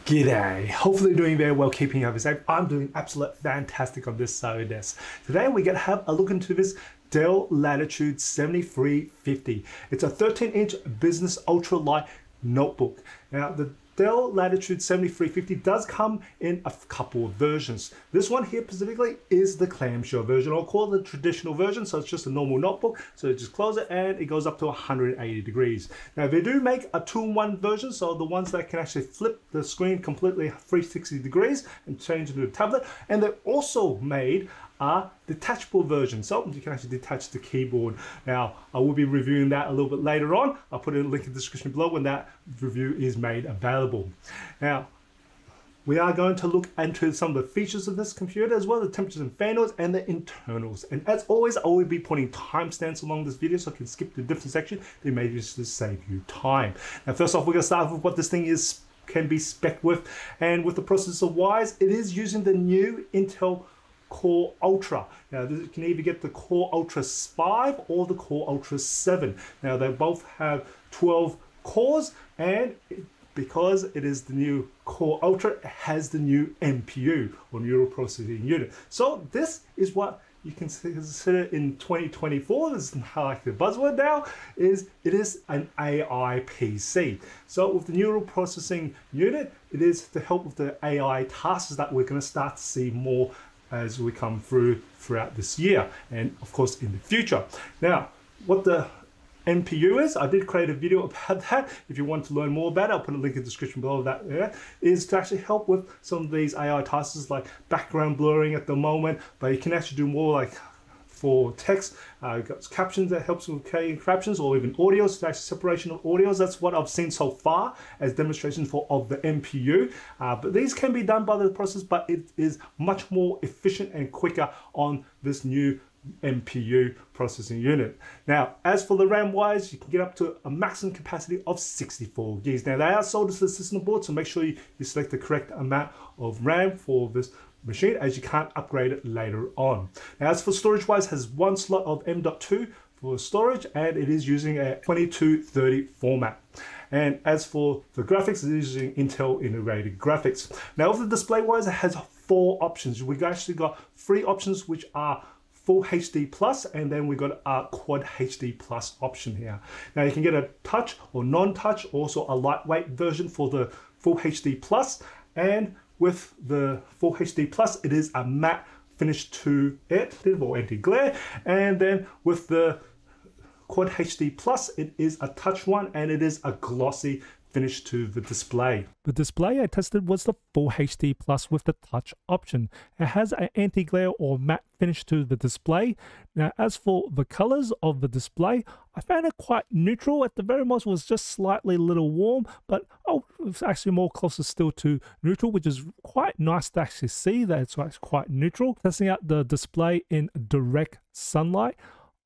G'day, hopefully you're doing very well, keeping up safe. I'm doing absolutely fantastic on this side of this. Today we're going to have a look into this Dell Latitude 7350. It's a 13-inch business ultralight notebook. Now the Dell Latitude 7350 does come in a couple of versions. This one here specifically is the clamshell version. I'll call it the traditional version, so it's just a normal notebook. So you just close it and it goes up to 180 degrees. Now they do make a 2-in-1 version, so the ones that can actually flip the screen completely 360 degrees and change into a tablet. And they've also made a detachable version, so you can actually detach the keyboard. Now I will be reviewing that a little bit later on. I'll put a link in the description below when that review is made available. Now we are going to look into some of the features of this computer, as well as the temperatures and fan noise and the internals. And as always, I will be putting timestamps along this video so I can skip to a different section. They may just to save you time. Now first off, we're going to start with what this thing can be spec'd with. And with the processor wise, it is using the new Intel Core Ultra. Now you can either get the Core Ultra 5 or the Core Ultra 7. Now they both have 12 cores, and because it is the new Core Ultra, it has the new NPU, or neural processing unit. So this is what you can consider in 2024, this is like the buzzword now, it is an AI PC. So with the neural processing unit, it is to help with the AI tasks that we're going to start to see more as we come throughout this year, and of course in the future. Now, what the NPU is, I did create a video about that. If you want to learn more about it, I'll put a link in the description below that. Is to actually help with some of these AI tasks like background blurring at the moment, but you can actually do more like for text, got captions that helps with creating captions, or even audios, so actually separation of audios. That's what I've seen so far as demonstrations of the NPU. But these can be done by the process, but it is much more efficient and quicker on this new NPU processing unit. Now, as for the RAM wise, you can get up to a maximum capacity of 64 gigs. Now, they are sold as the system board, so make sure you select the correct amount of RAM for this machine, as you can't upgrade it later on. Now, as for storage wise, it has one slot of M.2 for storage, and it is using a 2230 format. And as for the graphics, it is using Intel integrated graphics. Now, with the display wise, it has 4 options. We've actually got 3 options, which are Full HD Plus, and then we got a Quad HD Plus option here. Now you can get a touch or non-touch, also a lightweight version for the Full HD Plus, and with the Full HD Plus, it is a matte finish to it, or anti-glare, and then with the Quad HD Plus, it is a touch one, and it is a glossy finish to the display. The display I tested was the Full HD Plus with the touch option. It has an anti-glare or matte finish to the display. Now, as for the colors of the display, I found it quite neutral. At the very most, it was just slightly a little warm, but it's actually more closer still to neutral, which is quite nice to actually see that it's quite neutral. Testing out the display in direct sunlight,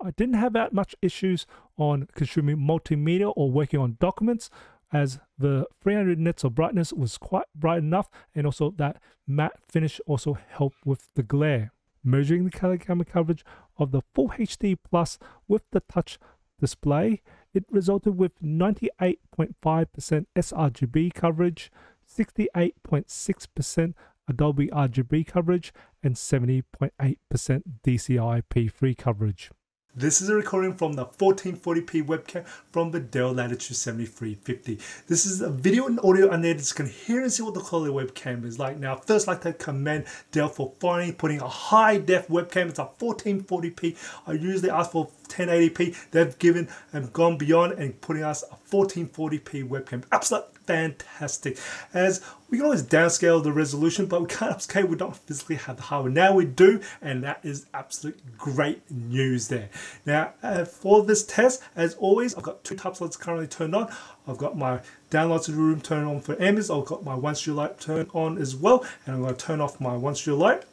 I didn't have that much issues on consuming multimedia or working on documents, as the 300 nits of brightness was quite bright enough, and also that matte finish also helped with the glare. Measuring the color gamma coverage of the Full HD Plus with the touch display, it resulted with 98.5% sRGB coverage, 68.6% Adobe RGB coverage, and 70.8% DCI-P3 coverage. This is a recording from the 1440p webcam from the Dell Latitude 7350. This is a video and audio unedited, so you can hear and see what the quality of the webcam is like. Now, first I'd like to commend Dell for finally putting a high-def webcam. It's a 1440p. I usually ask for 1080p. They've given and gone beyond and putting us a 1440p webcam. Absolutely fantastic. As we can always downscale the resolution, but we can't upscale. We don't physically have the hardware. Now we do, and that is absolute great news there. Now, for this test, as always, I've got 2 top lights currently turned on. I've got my downlights of the room turned on for ambience. I've got my 1-stereo light turned on as well, and I'm going to turn off my 1-stereo light,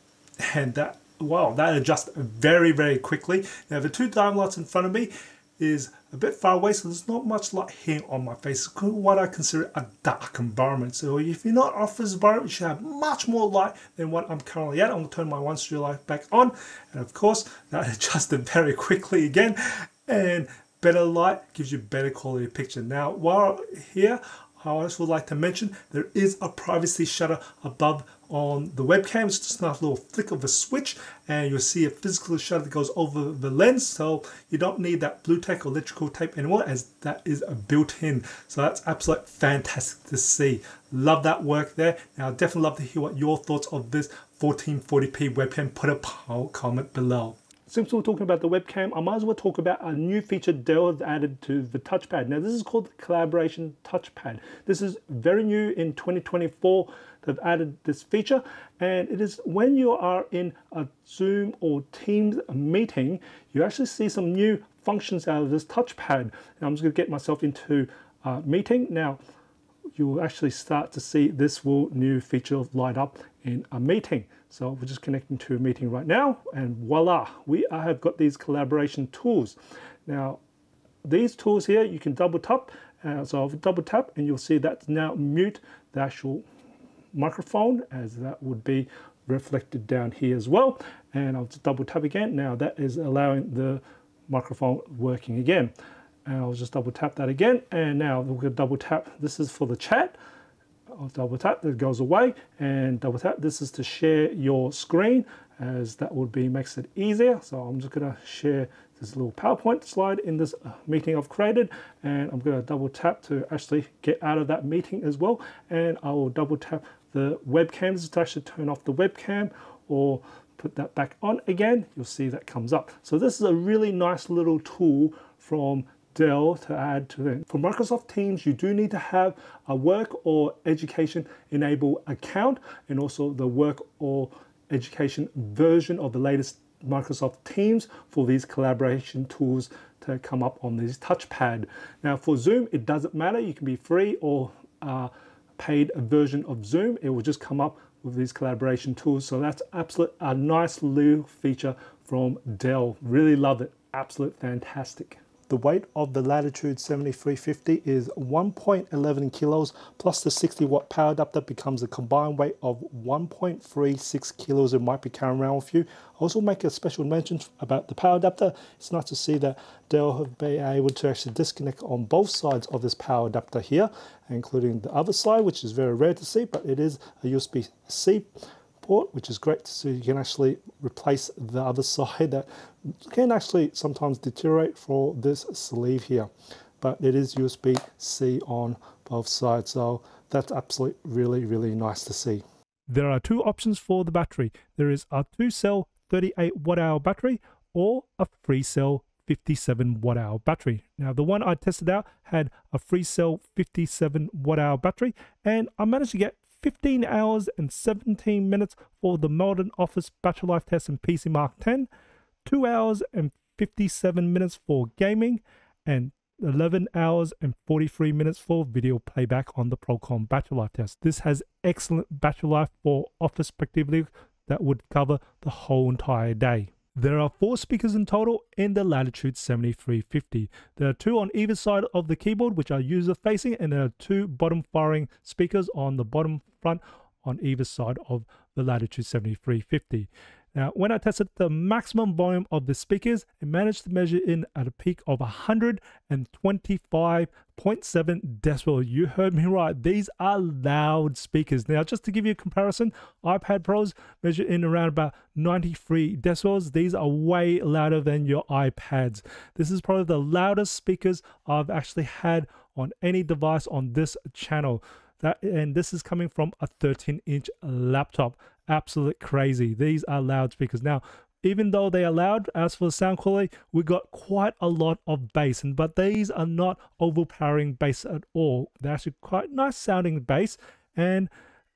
and that adjusts very, very quickly. Now, the 2 downlights in front of me is a bit far away, so there's not much light here on my face. It's what I consider a dark environment. So if you're not office environment, you should have much more light than what I'm currently at. I'm going to turn my 1-stereo light back on, and of course that adjusted very quickly again, and better light gives you better quality picture. Now while here, I also would like to mention there is a privacy shutter above on the webcam. It's just a nice little flick of a switch, and you'll see a physical shutter that goes over the lens, so you don't need that blue tape or electrical tape anymore, as that is built in. So that's absolutely fantastic to see. Love that work there. Now, I'd definitely love to hear what your thoughts of this 1440p webcam. Put a comment below. Since we're talking about the webcam, I might as well talk about a new feature Dell has added to the Touchpad. Now, this is called the Collaboration Touchpad. This is very new in 2024. They've added this feature, and it is when you are in a Zoom or Teams meeting, you actually see some new functions out of this touchpad. Now, I'm just going to get myself into a meeting. Now, you'll actually start to see this new feature light up in a meeting. So we're just connecting to a meeting right now, and voila, we have got these collaboration tools. Now, these tools here, you can double tap. So I'll double tap, and you'll see that's now mute the actual microphone, as that would be reflected down here as well. And I'll just double tap again. Now that is allowing the microphone working again. And I'll just double tap that again. And now we're going to double tap. This is for the chat. I'll double tap, that goes away, and double tap. This is to share your screen, as that would be makes it easier. So I'm just going to share this little PowerPoint slide in this meeting I've created, and I'm going to double tap to actually get out of that meeting as well. And I will double tap the webcam. This is to actually turn off the webcam or put that back on again. You'll see that comes up. So this is a really nice little tool from Dell to add to it. For Microsoft Teams, you do need to have a work or education enable account, and also the work or education version of the latest Microsoft Teams for these collaboration tools to come up on this touchpad. Now for Zoom, it doesn't matter. You can be free or paid version of Zoom. It will just come up with these collaboration tools. So that's absolute a nice little feature from Dell. Really love it. Absolute fantastic. The weight of the Latitude 7350 is 1.11 kilos, plus the 60 watt power adapter becomes a combined weight of 1.36 kilos it might be carrying around with you. I also make a special mention about the power adapter. It's nice to see that Dell have been able to actually disconnect on both sides of this power adapter here, including the other side, which is very rare to see, but it is a USB-C port, which is great to see. You can actually replace the other side that can actually sometimes deteriorate for this sleeve here, but it is USB-C on both sides, so that's absolutely really nice to see. There are two options for the battery. There is a 2-cell 38 watt-hour battery or a 3-cell 57 watt-hour battery. Now the one I tested out had a 3-cell 57 watt-hour battery, and I managed to get 15 hours and 17 minutes for the Modern Office Battery Life Test in PC Mark 10, 2 hours and 57 minutes for gaming, and 11 hours and 43 minutes for video playback on the Procom Battery Life Test. This has excellent battery life for Office productivity that would cover the whole entire day. There are 4 speakers in total in the Latitude 7350. There are 2 on either side of the keyboard, which are user facing, and there are 2 bottom firing speakers on the bottom front on either side of the Latitude 7350. Now, when I tested the maximum volume of the speakers, it managed to measure in at a peak of 125.7 decibels. You heard me right. These are loud speakers. Now, just to give you a comparison, iPad Pros measure in around about 93 decibels. These are way louder than your iPads. This is probably the loudest speakers I've actually had on any device on this channel. And this is coming from a 13-inch laptop. Absolute crazy. These are loudspeakers. Now, even though they are loud, as for the sound quality, we got quite a lot of bass, but these are not overpowering bass at all. They're actually quite nice sounding bass, and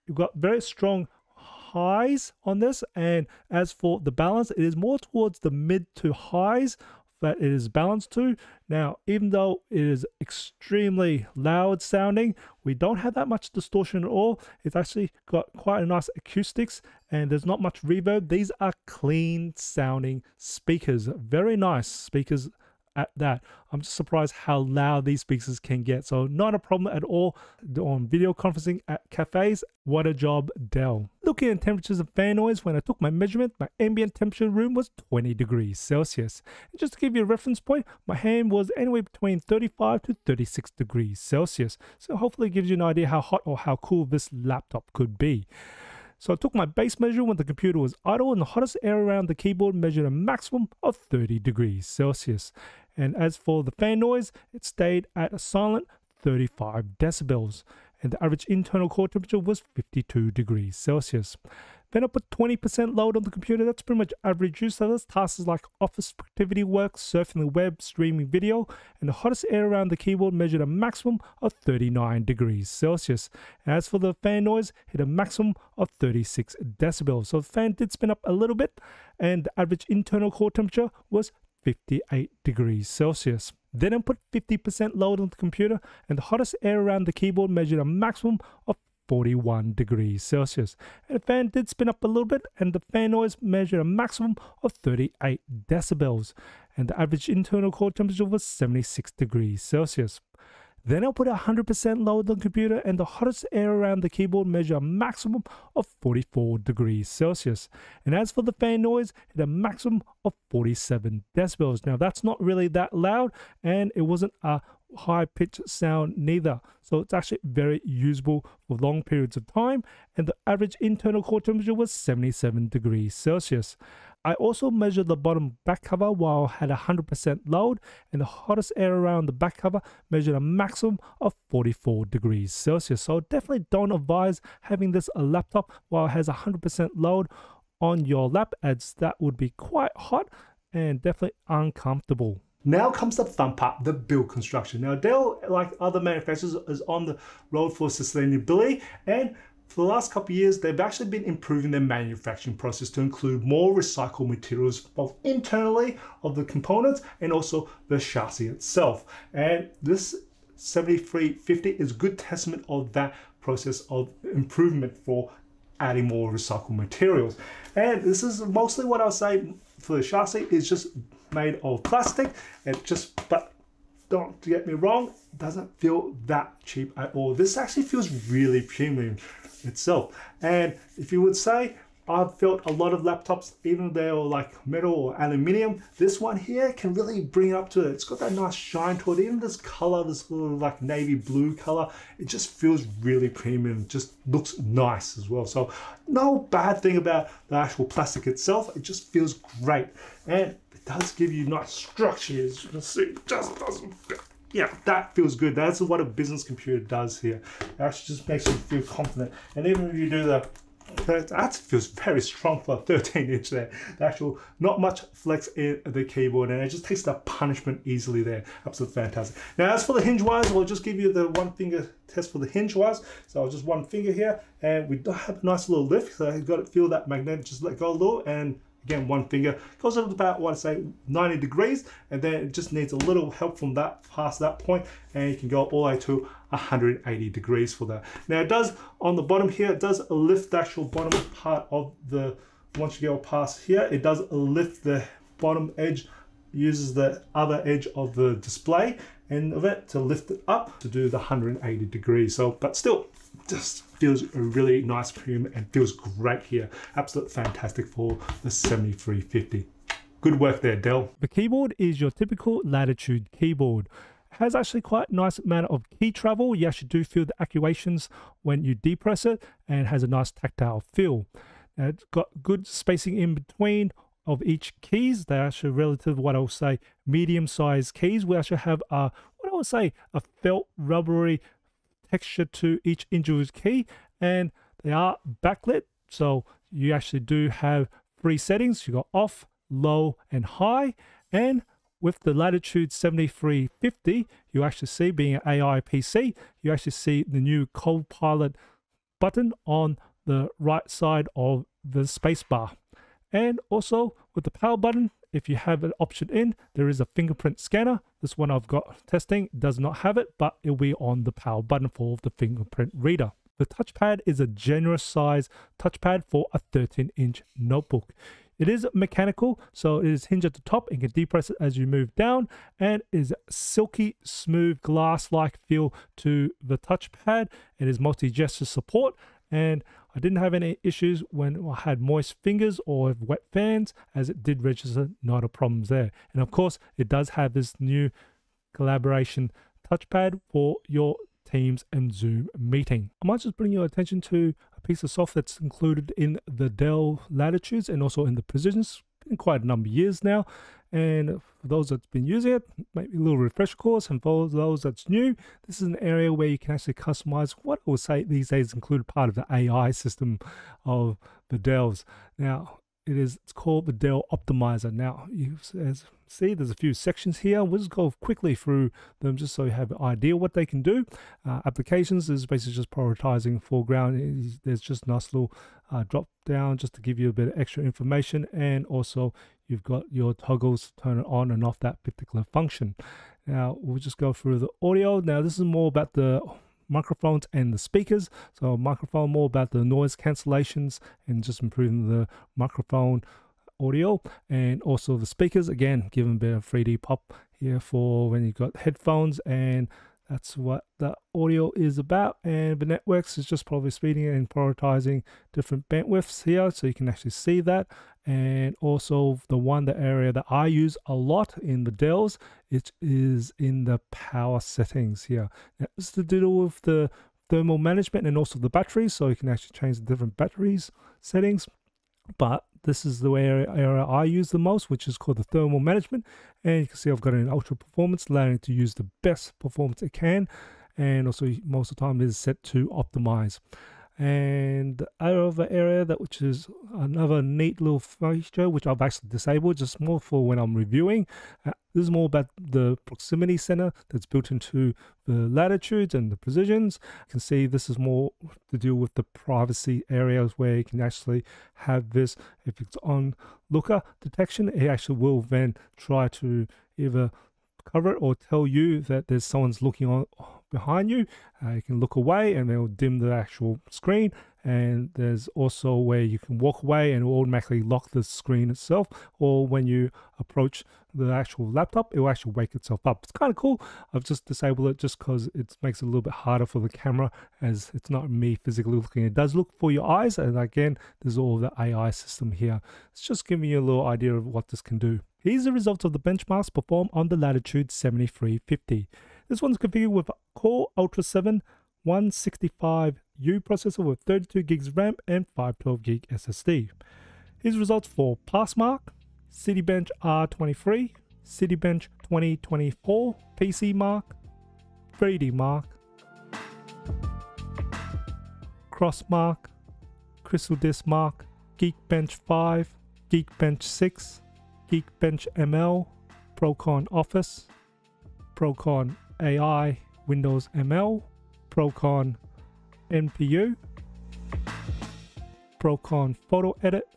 you've got very strong highs on this. And as for the balance, it is more towards the mid to highs that it is balanced to. Now, even though it is extremely loud sounding, we don't have that much distortion at all. It's actually got quite a nice acoustics, and there's not much reverb. These are clean sounding speakers. Very nice speakers at that. I'm just surprised how loud these speakers can get. So not a problem at all on video conferencing at cafes. What a job, Dell. Looking at temperatures and fan noise, when I took my measurement, my ambient temperature in the room was 20 degrees Celsius. And just to give you a reference point, my hand was anywhere between 35 to 36 degrees Celsius. So hopefully it gives you an idea how hot or how cool this laptop could be. So I took my base measure when the computer was idle, and the hottest air around the keyboard measured a maximum of 30 degrees Celsius. And as for the fan noise, it stayed at a silent 35 decibels. And the average internal core temperature was 52 degrees Celsius. Then I put 20% load on the computer. That's pretty much average use. So that's tasks like office productivity work, surfing the web, streaming video. And the hottest air around the keyboard measured a maximum of 39 degrees Celsius. And as for the fan noise, hit a maximum of 36 decibels. So the fan did spin up a little bit, and the average internal core temperature was 58 degrees Celsius. Then I put 50% load on the computer, and the hottest air around the keyboard measured a maximum of 41 degrees Celsius. And the fan did spin up a little bit, and the fan noise measured a maximum of 38 decibels. And the average internal core temperature was 76 degrees Celsius. Then I'll put 100% load on the computer, and the hottest air around the keyboard measure a maximum of 44 degrees Celsius. And as for the fan noise, hit a maximum of 47 decibels. Now that's not really that loud, and it wasn't a high-pitched sound neither. So it's actually very usable for long periods of time, and the average internal core temperature was 77 degrees Celsius. I also measured the bottom back cover while I had 100% load, and the hottest air around the back cover measured a maximum of 44 degrees Celsius. So definitely don't advise having this laptop while it has 100% load on your lap, as that would be quite hot and definitely uncomfortable. Now comes the fun part, the build construction. Now Dell, like other manufacturers, is on the road for sustainability, and for the last couple of years, they've actually been improving their manufacturing process to include more recycled materials, both internally of the components and also the chassis itself. And this 7350 is a good testament of that process of improvement for adding more recycled materials. And this is mostly what I'll say for the chassis is just made of plastic, but don't get me wrong, it doesn't feel that cheap at all. This actually feels really premium itself. And if you would say, I've felt a lot of laptops, even though they're like metal or aluminium, this one here can really bring it up to it. It's got that nice shine to it. Even this color, this little like navy blue color, it just feels really premium. It just looks nice as well. So no bad thing about the actual plastic itself. It just feels great. And it does give you nice structure. As you can see, it just doesn't. Yeah, that feels good. That's what a business computer does here. It actually just makes you feel confident. And even if you do that feels very strong for a 13-inch there. The actual, not much flex in the keyboard, and it just takes the punishment easily there. Absolutely fantastic. Now, as for the hinge wise, I'll just give you the one finger test for the hinge wise. So I'll just one finger here, and we do have a nice little lift. So you've got to feel that magnet, just let go a little, and again, one finger goes up to about, what I say, 90 degrees, and then it just needs a little help from that, past that point, and you can go all the way to 180 degrees for that. Now it does, on the bottom here, it does lift the actual bottom part of the, once you go past here, it does lift the bottom edge, uses the other edge of the display end of it to lift it up to do the 180 degrees. So, but still, just feels a really nice premium and feels great here. Absolutely fantastic for the 7350. Good work there, Dell. The keyboard is your typical Latitude keyboard. It has actually quite a nice amount of key travel. You actually do feel the actuations when you depress it, and it has a nice tactile feel. Now, it's got good spacing in between of each keys. They're actually relative, what I'll say, medium-sized keys. We actually have a, what I would say, a felt rubbery texture to each individual key, and they are backlit, so you actually do have three settings. You got off, low, and high. And with the Latitude 7350, you actually see, being an AI PC, you actually see the new Copilot button on the right side of the spacebar. And also with the power button, if you have an option in, there is a fingerprint scanner. This one I've got testing does not have it, but it'll be on the power button for the fingerprint reader. The touchpad is a generous size touchpad for a 13-inch notebook. It is mechanical, so it is hinged at the top and can depress it as you move down, and is silky smooth glass-like feel to the touchpad. It is multi-gesture support, and I didn't have any issues when I had moist fingers or wet fans, as it did register not a problem there. And of course, it does have this new collaboration touchpad for your Teams and Zoom meeting. I might just bring your attention to a piece of software that's included in the Dell Latitudes and also in the Precisions. It's been quite a number of years now, and for those that's been using it, maybe a little refresher course, and for those that's new, this is an area where you can actually customize what I would say these days include part of the AI system of the Dells. Now, it's called the Dell Optimizer. Now, you see there's a few sections here. We'll just go quickly through them just so you have an idea what they can do. Applications is basically just prioritizing foreground. There's just a nice little drop down just to give you a bit of extra information, and also you've got your toggles turn it on and off that particular function. Now, we'll just go through the audio. Now, this is more about the microphones and the speakers. So microphone, more about the noise cancellations and just improving the microphone audio, and also the speakers, again giving a bit of 3D pop here for when you've got headphones, and that's what the audio is about. And the networks is just probably speeding and prioritizing different bandwidths here, so you can actually see that. And also the area that I use a lot in the Dells, it is in the power settings here. Now, this is to do with the thermal management and also the batteries, so you can actually change the different batteries settings. But this is the area I use the most, which is called the thermal management. And you can see I've got an ultra performance, allowing it to use the best performance it can. And also most of the time is set to optimize. And the other area which is another neat little feature, which I've actually disabled just more for when I'm reviewing. This is more about the proximity center that's built into the latitudes and the precisions. You can see this is more to do with the privacy areas where you can actually have this. If it's on looker detection, it actually will then try to either cover it or tell you that there's someone's looking on behind you. You can look away and they'll dim the actual screen, and there's also where you can walk away and it will automatically lock the screen itself, or when you approach the actual laptop it will actually wake itself up. It's kind of cool. I've just disabled it just because it makes it a little bit harder for the camera, as it's not me physically looking. It does look for your eyes, and again there's all the AI system here. It's just giving you a little idea of what this can do. Here's the results of the benchmarks performed on the Latitude 7350. This one's configured with a Core Ultra 7 165U processor with 32 gigs RAM and 512 gig SSD. Here's results for Passmark, Citybench R23, Citybench 2024, PC Mark, 3D Mark, Crossmark, Crystal Disk Mark, Geekbench 5, Geekbench 6, Geekbench ML, Procon Office, Procon AI, Windows ML, Procon NPU, Procon Photo Edit,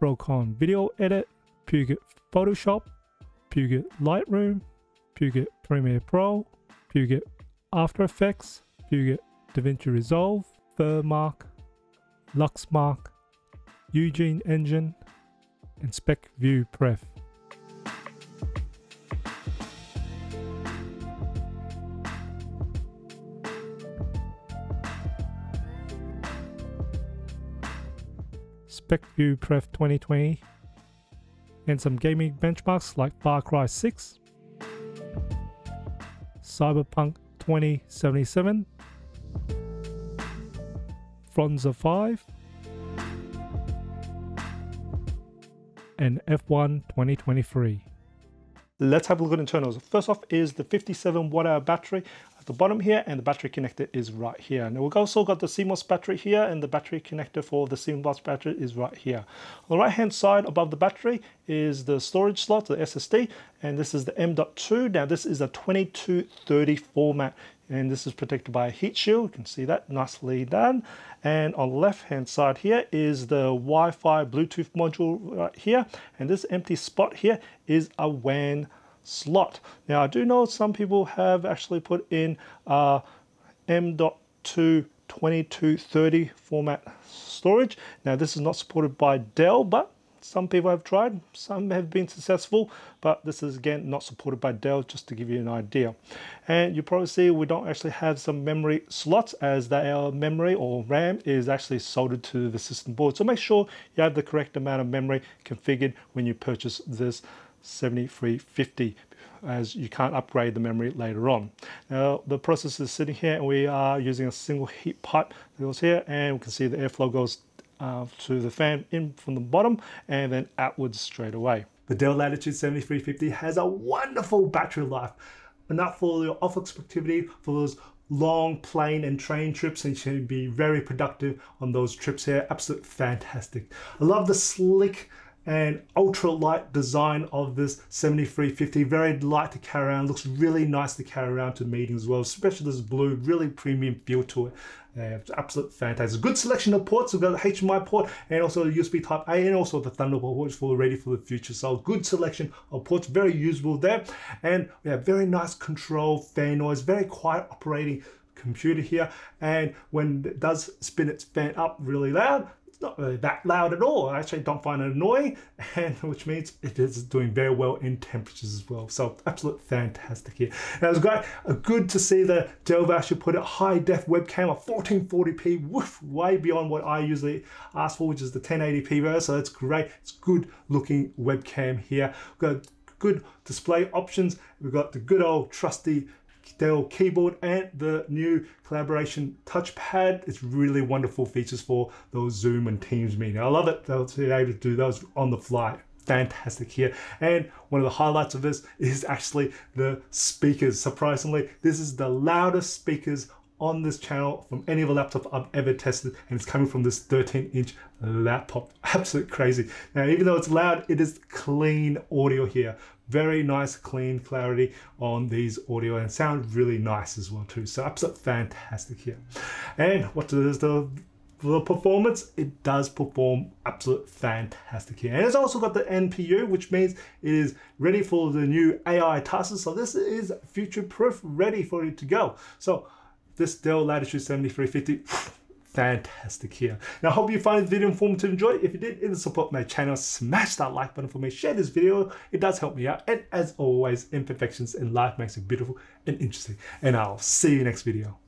Procon Video Edit, Puget Photoshop, Puget Lightroom, Puget Premiere Pro, Puget After Effects, Puget DaVinci Resolve, Furmark, Luxmark, Eugene Engine, and SpecView Pref. SpecView Pref 2020, and some gaming benchmarks like Far Cry 6, Cyberpunk 2077, Forza 5, and F1 2023. Let's have a look at internals. First off is the 57 watt hour battery at the bottom here, and the battery connector is right here. Now we've also got the CMOS battery here, and the battery connector for the CMOS battery is right here. On the right hand side above the battery is the storage slot, the SSD, and this is the M.2. Now this is a 2230 format, and this is protected by a heat shield. You can see that nicely done. And on the left hand side here is the Wi-Fi Bluetooth module right here, and this empty spot here is a WAN slot. Now I do know some people have actually put in M.2 2230 format storage. Now this is not supported by Dell, but some people have tried, some have been successful, but this is again not supported by Dell, just to give you an idea. And you probably see we don't actually have some memory slots, as our memory or RAM is actually soldered to the system board. So make sure you have the correct amount of memory configured when you purchase this 7350, as you can't upgrade the memory later on. Now the processor is sitting here and we are using a single heat pipe that goes here, and we can see the airflow goes to the fan in from the bottom and then outwards straight away. The Dell Latitude 7350 has a wonderful battery life, enough for your office activity, for those long plane and train trips, and you can be very productive on those trips here. Absolutely fantastic. I love the slick and ultra light design of this 7350. Very light to carry around, looks really nice to carry around to meetings as well, especially this blue, really premium feel to it. It's absolute fantastic. Good selection of ports. We've got the HDMI port and also the USB type A and also the Thunderbolt port for ready for the future. So good selection of ports, very usable there. And we have very nice control, fan noise, very quiet operating computer here. And when it does spin its fan up really loud, it's not really that loud at all. I actually don't find it annoying, and which means it is doing very well in temperatures as well. So absolute fantastic here. Now it's great, good to see the Dell actually put a high def webcam of 1440p, woof, way beyond what I usually ask for, which is the 1080p version. So that's great. It's good looking webcam here. We've got good display options. We've got the good old trusty Dell keyboard and the new collaboration touchpad. It's really wonderful features for those Zoom and Teams meetings. I love it. They'll be able to do those on the fly. Fantastic here. And one of the highlights of this is actually the speakers. Surprisingly, this is the loudest speakers on this channel from any of the laptops I've ever tested, and it's coming from this 13-inch laptop. Absolute crazy. Now, even though it's loud, it is clean audio here. Very nice, clean clarity on these audio, and sound really nice as well too. So absolute fantastic here. And what does the performance? It does perform absolute fantastic here. And it's also got the NPU, which means it is ready for the new AI tasks. So this is future-proof, ready for it to go. So this Dell Latitude 7350, fantastic here. Now I hope you find this video informative and enjoy it. If you did, support my channel, smash that like button for me, share this video, it does help me out. And as always, imperfections in life makes it beautiful and interesting. And I'll see you next video.